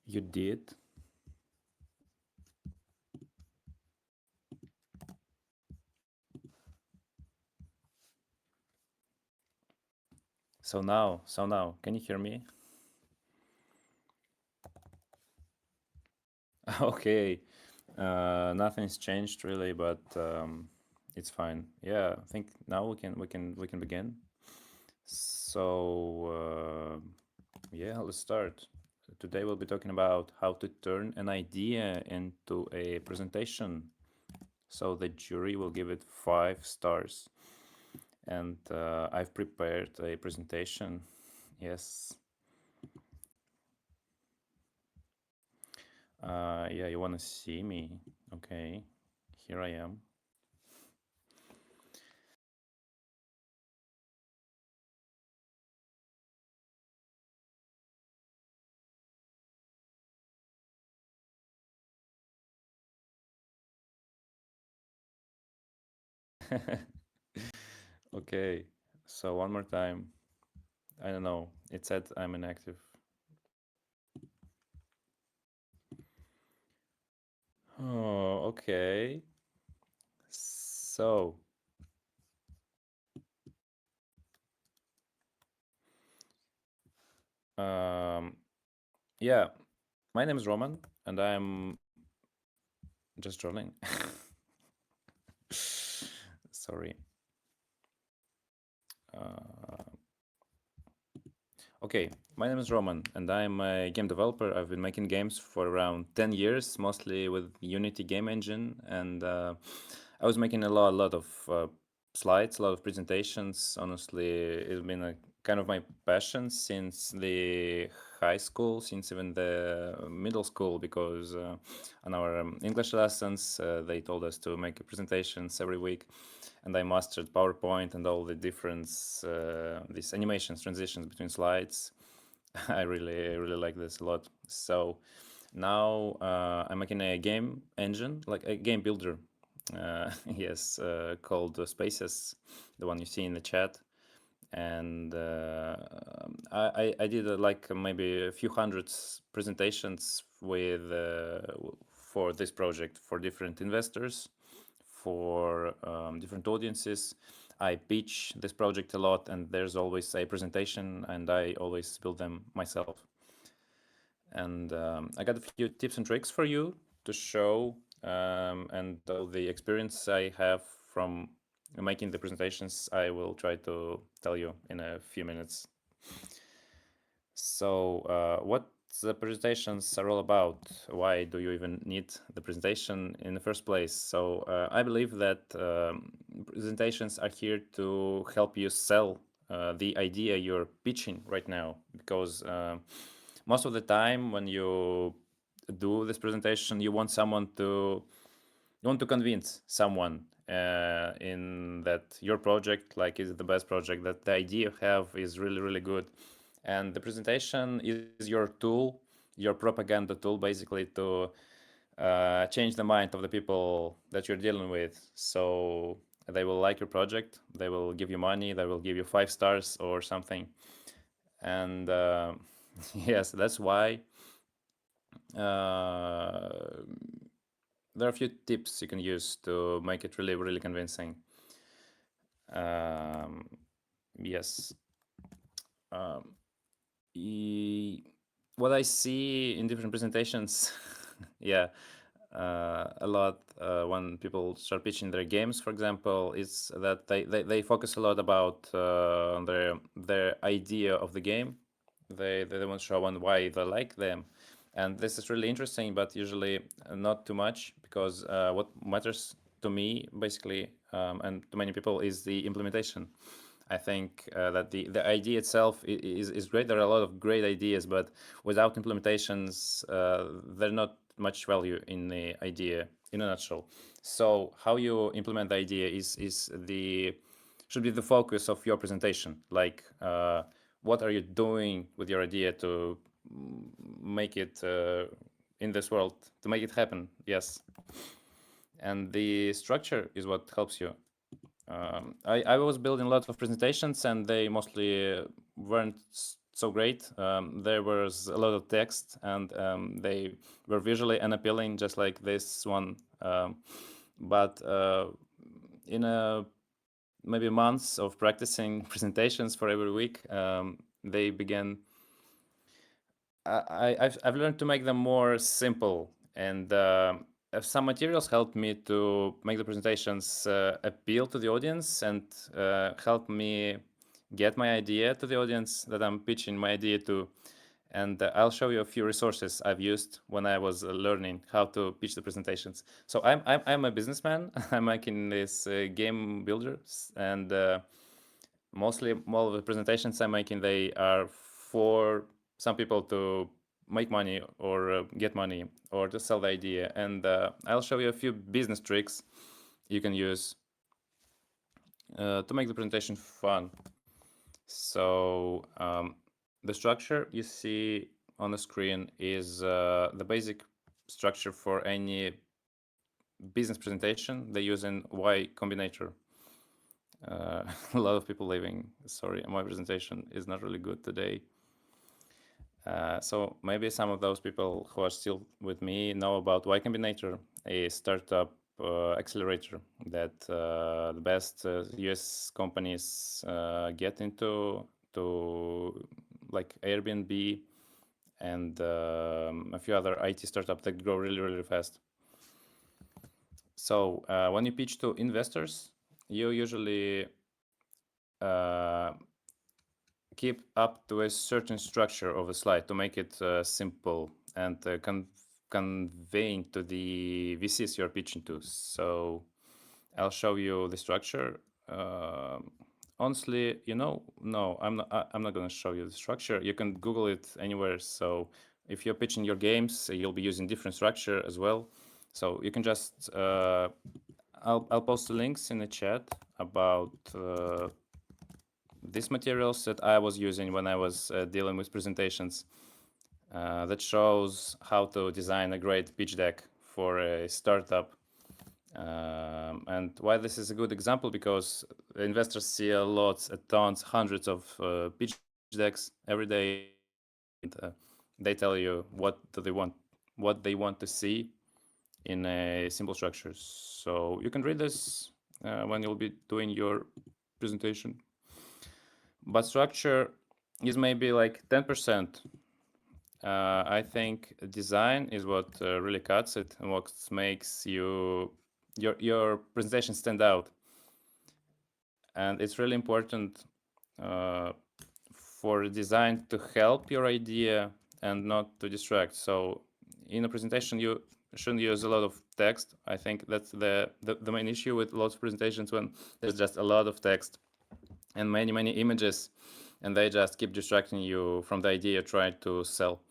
You did? So now, can you hear me? Okay. Nothing's changed really, but it's fine. Yeah, I think now we can begin. So yeah, let's start. Today we'll be talking about how to turn an idea into a presentation. So the jury will give it 5 stars, and I've prepared a presentation. Yes. Yeah, you want to see me? Okay, here I am. Okay, so one more time. I don't know. It said I'm inactive. Oh, okay. So, um, yeah, my name is Roman, and I'm just trolling. Sorry. Uh, okay, my name is Roman, and I'm a game developer. I've been making games for around 10 years, mostly with Unity game engine, and I was making a lot of slides, a lot of presentations. Honestly, it's been a kind of my passion since the high school, since even the middle school, because on our English lessons, they told us to make presentations every week, and I mastered PowerPoint and all the different these animations, transitions between slides. I really like this a lot. So now I'm making a game engine, like a game builder. Yes, called Spaces, the one you see in the chat. And I did like maybe a few hundred presentations with for this project for different investors, for different audiences. I pitch this project a lot, and there's always a presentation, and I always build them myself. And I got a few tips and tricks for you to show, and all the experience I have from making the presentations, I will try to tell you in a few minutes. So, what the presentations are all about? Why do you even need the presentation in the first place? So, I believe that presentations are here to help you sell the idea you're pitching right now, because most of the time when you do this presentation, you want to convince someone in that your project like is the best project, that the idea you have is really good, and the presentation is your tool, your propaganda tool, basically, to change the mind of the people that you're dealing with, so they will like your project, they will give you money, they will give you 5 stars or something. And yes, that's why uh, there are a few tips you can use to make it really convincing. Um, yes. Um, what I see in different presentations, yeah, a lot when people start pitching their games, for example, is that they focus a lot about their idea of the game. They want to show on why they like them, and this is really interesting, but usually not too much, because what matters to me, basically, and to many people, is the implementation. I think that the idea itself is great. There are a lot of great ideas, but without implementations, there's not much value in the idea in a nutshell. So how you implement the idea is the should be the focus of your presentation. Like, what are you doing with your idea to make it in this world, to make it happen? Yes, and the structure is what helps you. I was building a lot of presentations, and they mostly weren't so great. There was a lot of text, and they were visually unappealing, just like this one. But in a maybe months of practicing presentations for every week, they began. I've learned to make them more simple, and some materials helped me to make the presentations appeal to the audience and help me get my idea to the audience that I'm pitching my idea to. And I'll show you a few resources I've used when I was learning how to pitch the presentations. So I'm a businessman. I'm making these game builders, and mostly all of the presentations I'm making, they are for some people to make money or get money or to sell the idea. And I'll show you a few business tricks you can use to make the presentation fun. So the structure you see on the screen is the basic structure for any business presentation. They use in Y Combinator. A lot of people leaving. Sorry, my presentation is not really good today. So maybe some of those people who are still with me know about Y Combinator, a startup accelerator that the best US companies get into, to like Airbnb and a few other IT startups that grow really, really fast. So when you pitch to investors, you usually keep up to a certain structure of a slide to make it simple and conveying to the VCs you're pitching to. So I'll show you the structure. Honestly, no, I'm not going to show you the structure. You can Google it anywhere. So if you're pitching your games, you'll be using different structure as well. So you can just I'll post the links in the chat about these materials that I was using when I was dealing with presentations that shows how to design a great pitch deck for a startup. And why this is a good example, because investors see tons, hundreds of pitch decks every day, and they tell you what they want to see in a simple structure. So you can read this when you'll be doing your presentation. But structure is maybe like 10%. I think design is what really cuts it and what makes your presentation stand out. And it's really important for design to help your idea and not to distract. So in a presentation, you shouldn't use a lot of text. I think that's the main issue with lots of presentations, when there's just a lot of text and many images, and they just keep distracting you from the idea you're trying to sell.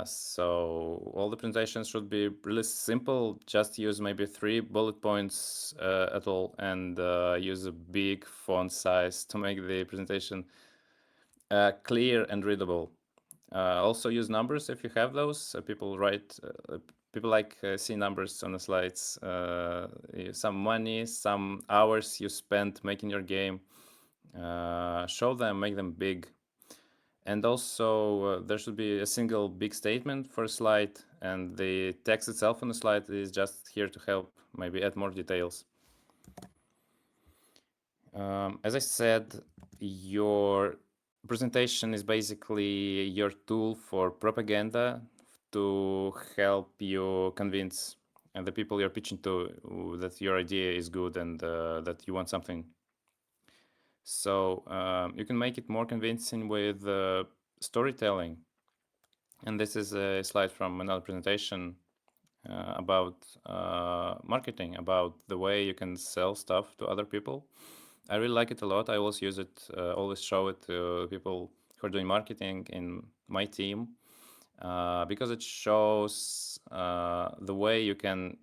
So all the presentations should be really simple. Just use maybe 3 bullet points at all, and use a big font size to make the presentation clear and readable. Also use numbers if you have those. People like see numbers on the slides. Some money, some hours you spent making your game. Show them, make them big. And also there should be a single big statement for a slide, and the text itself on the slide is just here to help maybe add more details. As I said, your presentation is basically your tool for propaganda to help you convince the people you're pitching to that your idea is good and that you want something. So you can make it more convincing with storytelling. And this is a slide from another presentation about marketing, about the way you can sell stuff to other people. I really like it a lot. I always use it, always show it to people who are doing marketing in my team, because it shows the way you can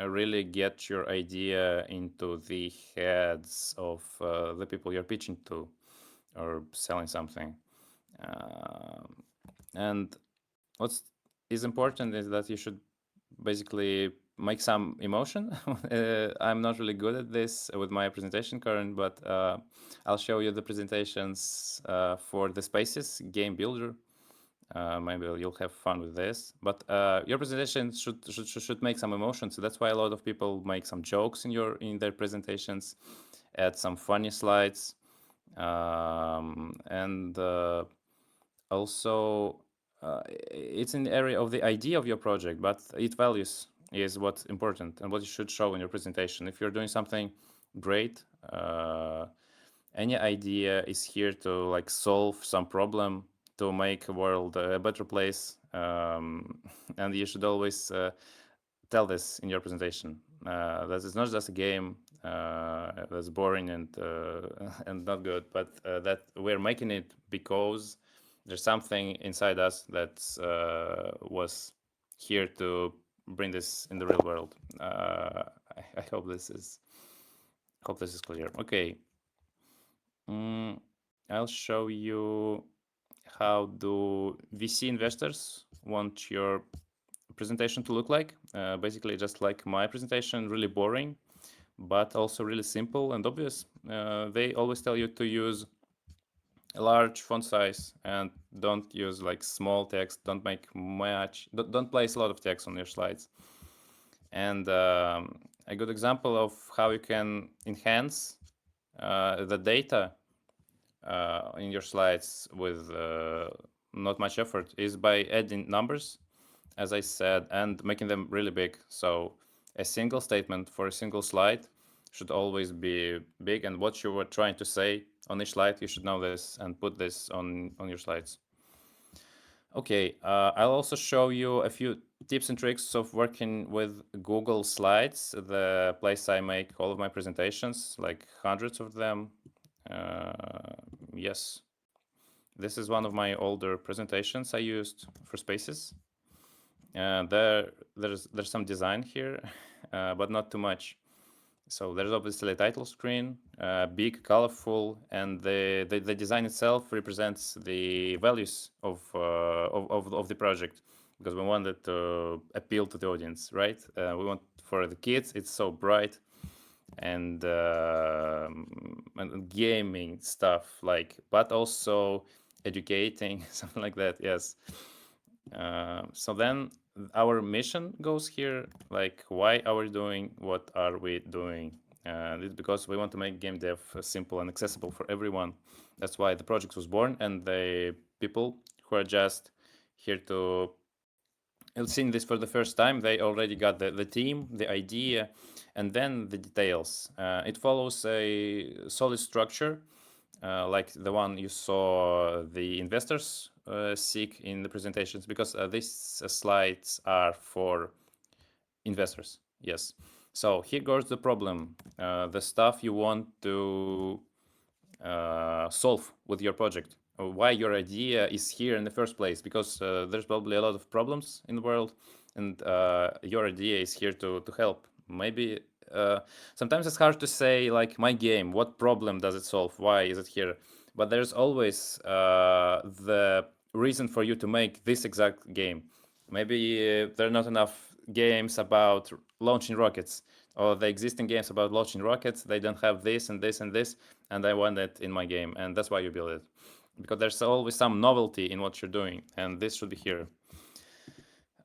really get your idea into the heads of the people you're pitching to or selling something. And what is important is that you should basically make some emotion. I'm not really good at this with my presentation current, but I'll show you the presentations for the Spaces game builder. Maybe you'll have fun with this, but your presentation should make some emotion. So that's why a lot of people make some jokes in their presentations, add some funny slides, and also it's in the area of the idea of your project, but its values is what's important and what you should show in your presentation. If you're doing something great, any idea is here to like solve some problem to make a world a better place, and you should always tell this in your presentation. That it's not just a game that's boring and and not good, but that we're making it because there's something inside us that was here to bring this in the real world. I hope this is clear. Okay, I'll show you how do VC investors want your presentation to look like. Basically, just like my presentation, really boring, but also really simple and obvious. They always tell you to use a large font size and don't use like small text. Don't make much. Don't place a lot of text on your slides. And a good example of how you can enhance the data in your slides with not much effort is by adding numbers, as I said, and making them really big. So a single statement for a single slide should always be big, and what you were trying to say on each slide, you should know this and put this on your slides. Okay, I'll also show you a few tips and tricks of working with Google Slides, the place I make all of my presentations, like hundreds of them. Yes, this is one of my older presentations I used for Spaces. There's some design here, but not too much. So there's obviously a title screen, big, colorful, and the design itself represents the values of the project, because we wanted to appeal to the audience, right? We want for the kids, it's so bright and gaming stuff, like, but also educating, something like that. Yes. So then our mission goes here, like why are we doing what are we doing? It's because we want to make game dev simple and accessible for everyone. That's why the project was born, and the people who are just here to seeing this for the first time, they already got the team, the idea, and then the details. It follows a solid structure, like the one you saw the investors seek in the presentations, because these slides are for investors. Yes. So here goes the problem, the stuff you want to solve with your project, why your idea is here in the first place, because there's probably a lot of problems in the world, and your idea is here to help. Maybe sometimes it's hard to say, like, my game, what problem does it solve, why is it here, but there's always the reason for you to make this exact game. Maybe there are not enough games about launching rockets, or the existing games about launching rockets, they don't have this and this and this, and I want it in my game, and that's why you build it, because there's always some novelty in what you're doing, and this should be here.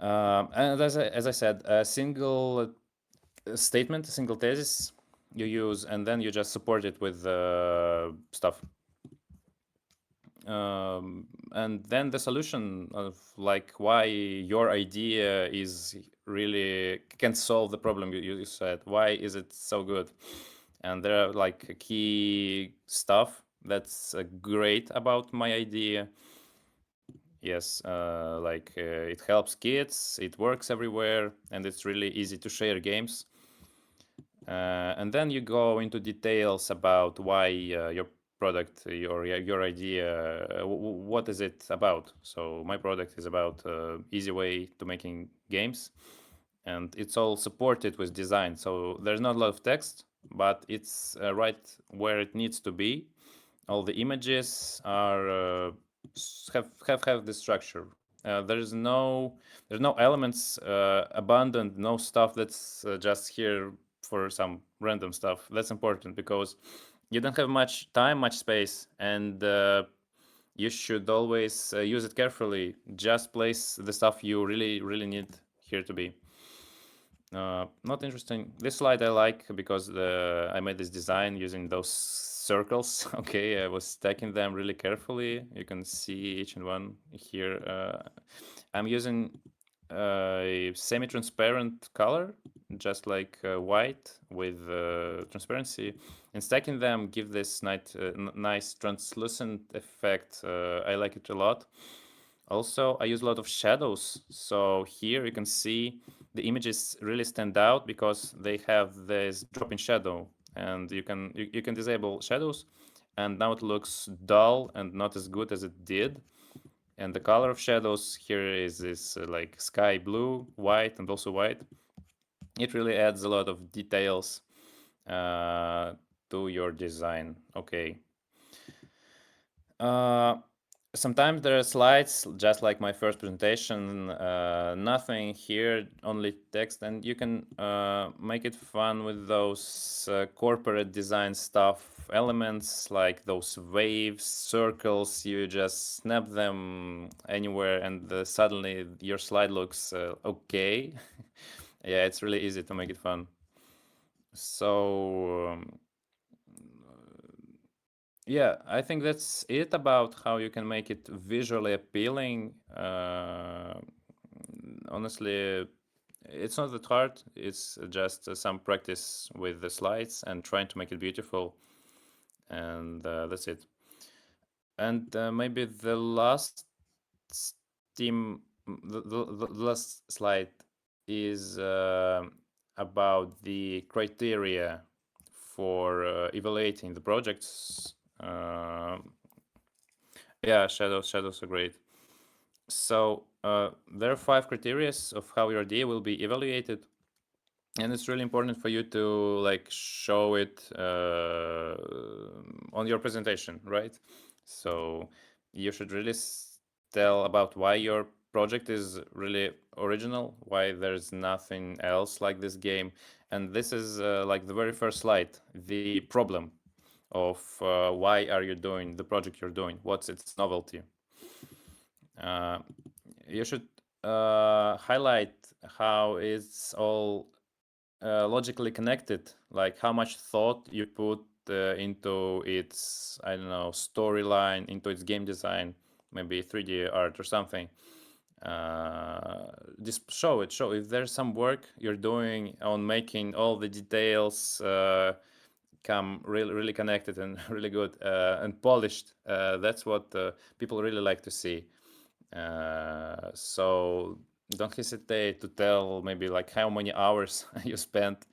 And as I said, a single statement, a single thesis you use, and then you just support it with stuff. And then the solution of like why your idea is really can solve the problem you said, why is it so good, and there are like key stuff that's great about my idea. Yes, it helps kids, it works everywhere, and it's really easy to share games. And then you go into details about why your product, your idea, what is it about. So my product is about easy way to making games, and it's all supported with design. So there's not a lot of text, but it's right where it needs to be. All the images are have the structure There's no elements abandoned, no stuff that's just here for some random stuff. That's important because you don't have much time, much space, and you should always use it carefully. Just place the stuff you really need here to be. Not interesting. This slide I like because I made this design using those circles. Okay, I was stacking them really carefully. You can see each and one here. I'm using a semi-transparent color, just like white with transparency, and stacking them give this nice translucent effect. I like it a lot. Also, I use a lot of shadows. So here you can see the images really stand out because they have this drop in shadow, and you can disable shadows, and now it looks dull and not as good as it did. And the color of shadows here is this like sky blue, white, and also white. It really adds a lot of details uh, to your design. Okay. Uh, Sometimes there are slides, just like my first presentation, nothing here, only text, and you can make it fun with those corporate design stuff, elements like those waves, circles, you just snap them anywhere and suddenly your slide looks okay. Yeah, it's really easy to make it fun. So, yeah, I think that's it about how you can make it visually appealing. Honestly, it's not that hard. It's just some practice with the slides and trying to make it beautiful, and that's it. And maybe the last team, the last slide is about the criteria for evaluating the projects. Yeah, shadows are great. So there are 5 criteria of how your idea will be evaluated, and it's really important for you to like show it on your presentation, right? So you should really tell about why your project is really original, why there's nothing else like this game, and this is like the very first slide, the problem of why are you doing the project you're doing, what's its novelty. uh, you should highlight how it's all logically connected, like how much thought you put into its, I don't know, storyline, into its game design, maybe 3D art or something. Just show if there's some work you're doing on making all the details come really connected and really good and polished. That's what people really like to see. So don't hesitate to tell maybe like how many hours you spent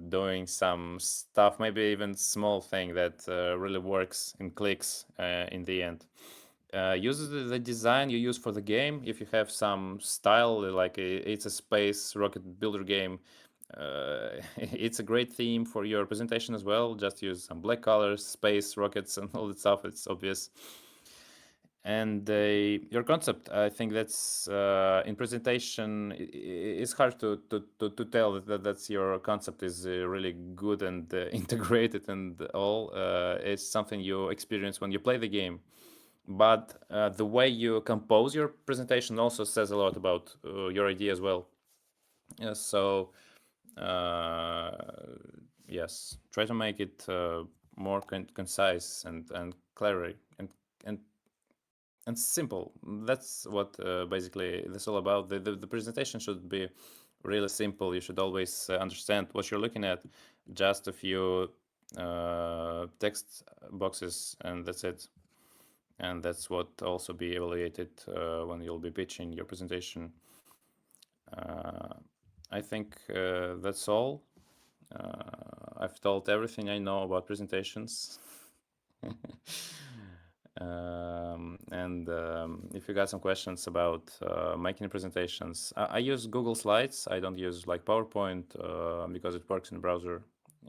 doing some stuff, maybe even small thing that really works and clicks in the end. Use the design you use for the game. If you have some style, like it's a space rocket builder game, it's a great theme for your presentation as well. Just use some black colors, space rockets, and all that stuff. It's obvious. And your concept, I think that's in presentation, it's hard to tell that that's your concept is really good and integrated and all. It's something you experience when you play the game. But the way you compose your presentation also says a lot about your idea as well. So yes, try to make it more concise and clear and and simple. That's what basically this all about. The presentation should be really simple. You should always understand what you're looking at. Just a few text boxes, and that's it. And that's what also be evaluated when you'll be pitching your presentation. Uh, I think that's all. I've told everything I know about presentations. And if you got some questions about making presentations, I use Google Slides. I don't use like PowerPoint because it works in the browser,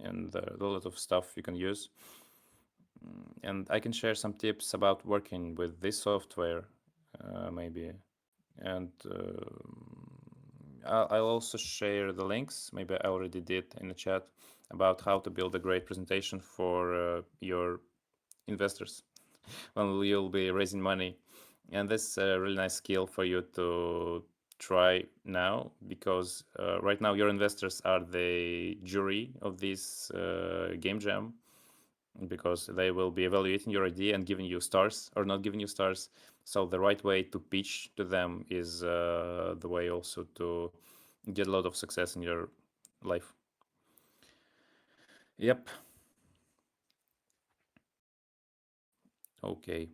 and there's a lot of stuff you can use. And I can share some tips about working with this software maybe. And I'll also share the links. Maybe I already did in the chat about how to build a great presentation for your investors when you'll be raising money. And that's a really nice skill for you to try now because right now your investors are the jury of this game jam because they will be evaluating your idea and giving you stars or not giving you stars. So the right way to pitch to them is the way also to get a lot of success in your life. Yep. Okay.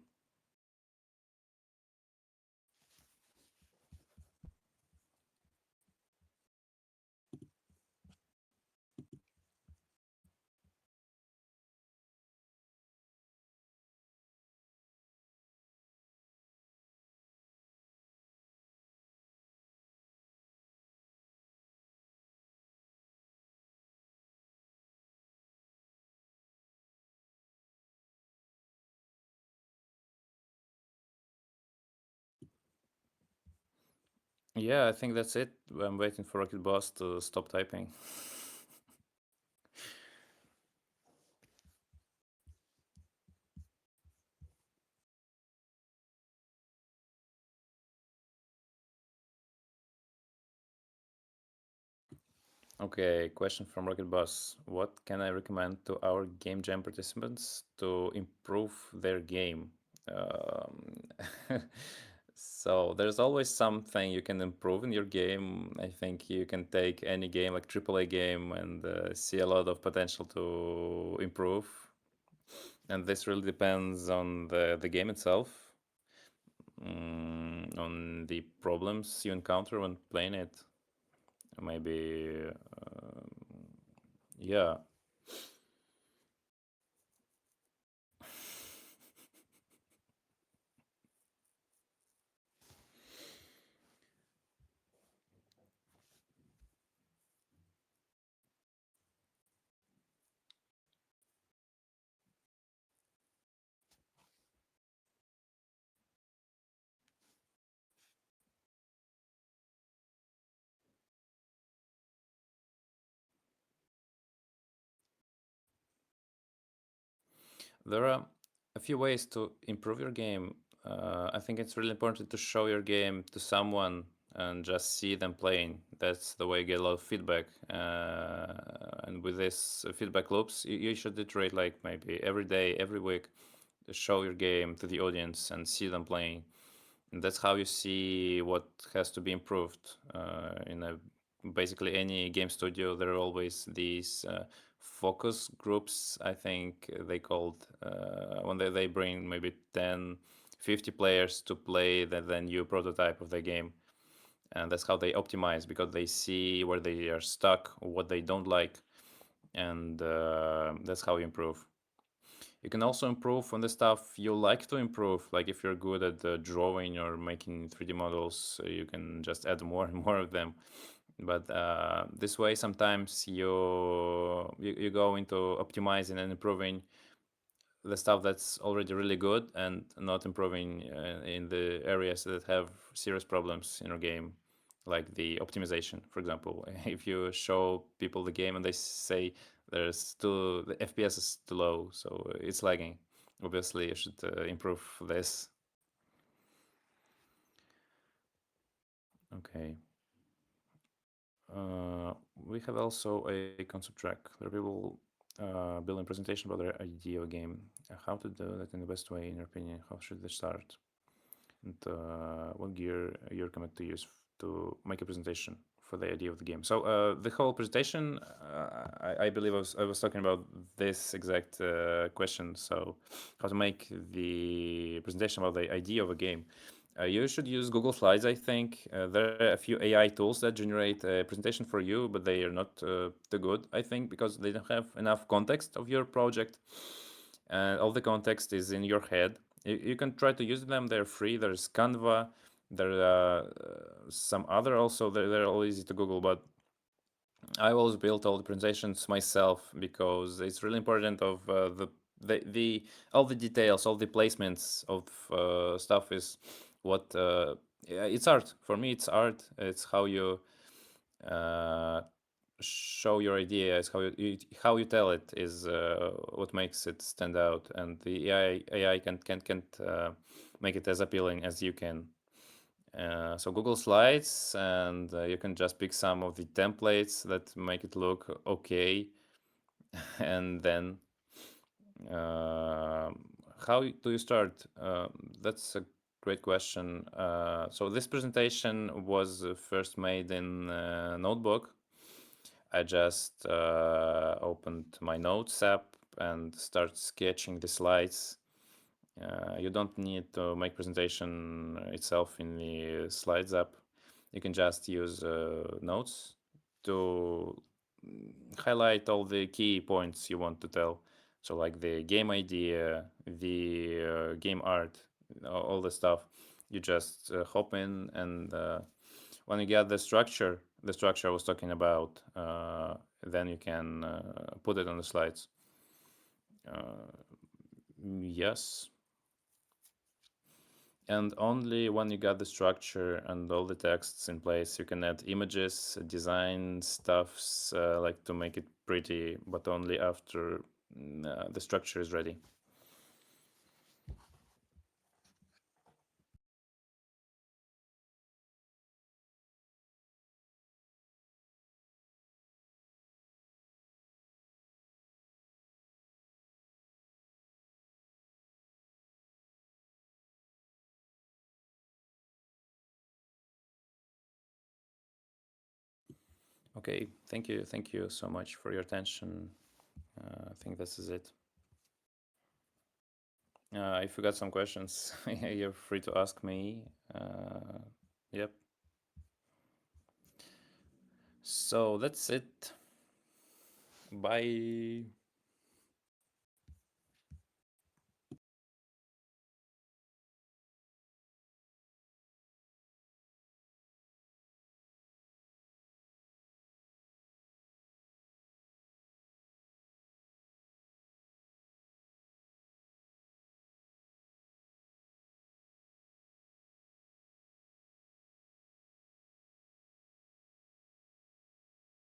Yeah, I think that's it. I'm waiting for Rocket Boss to stop typing. Okay, question from Rocket Boss. What can I recommend to our game jam participants to improve their game? Um, so there's always something you can improve in your game. I think you can take any game like AAA game and see a lot of potential to improve. And this really depends on the game itself, on the problems you encounter when playing it. Maybe, yeah. There are a few ways to improve your game. I think it's really important to show your game to someone and just see them playing. That's the way you get a lot of feedback. And with this feedback loops, you should iterate like maybe every day, every week, to show your game to the audience and see them playing. And that's how you see what has to be improved. In a basically any game studio, there are always these focus groups. I think they called when they bring maybe 10, 50 players to play the new prototype of the game, and that's how they optimize because they see where they are stuck, what they don't like, and that's how you improve. You can also improve on the stuff you like to improve. Like if you're good at drawing or making 3D models, you can just add more and more of them. But this way, sometimes you go into optimizing and improving the stuff that's already really good and not improving in the areas that have serious problems in your game, like the optimization, for example. If you show people the game and they say the FPS is too low, so it's lagging. Obviously, you should improve this. Okay. We have also a concept track where people build a presentation about their idea of game. How to do that in the best way, in your opinion? How should they start? And what gear you recommend to use to make a presentation for the idea of the game. So the whole presentation, I believe I was talking about this exact question. So how to make the presentation about the idea of a game. You should use Google Slides, I think. There are a few AI tools that generate a presentation for you, but they are not too good, I think, because they don't have enough context of your project. And all the context is in your head. You can try to use them, they're free. There's Canva, there are some other also, they're all easy to Google, but I always built all the presentations myself because it's really important of the all the details, all the placements of stuff is what yeah, it's art for me. It's art. It's how you uh, show your idea. It's how you tell it is what makes it stand out, and the AI can't make it as appealing as you can. So Google Slides, and you can just pick some of the templates that make it look okay, and then uh, how do you start? That's a great question. So this presentation was first made in Notebook. I just opened my Notes app and start sketching the slides. You don't need to make presentation itself in the Slides app. You can just use Notes to highlight all the key points you want to tell. So like the game idea, the game art, all the stuff. You just hop in, and when you get the structure I was talking about, then you can put it on the slides. Yes. And only when you got the structure and all the texts in place, you can add images, design stuffs, like to make it pretty, but only after the structure is ready. Okay, thank you so much for your attention. I think this is it. If you got some questions, you're free to ask me. Yep. So that's it. Bye.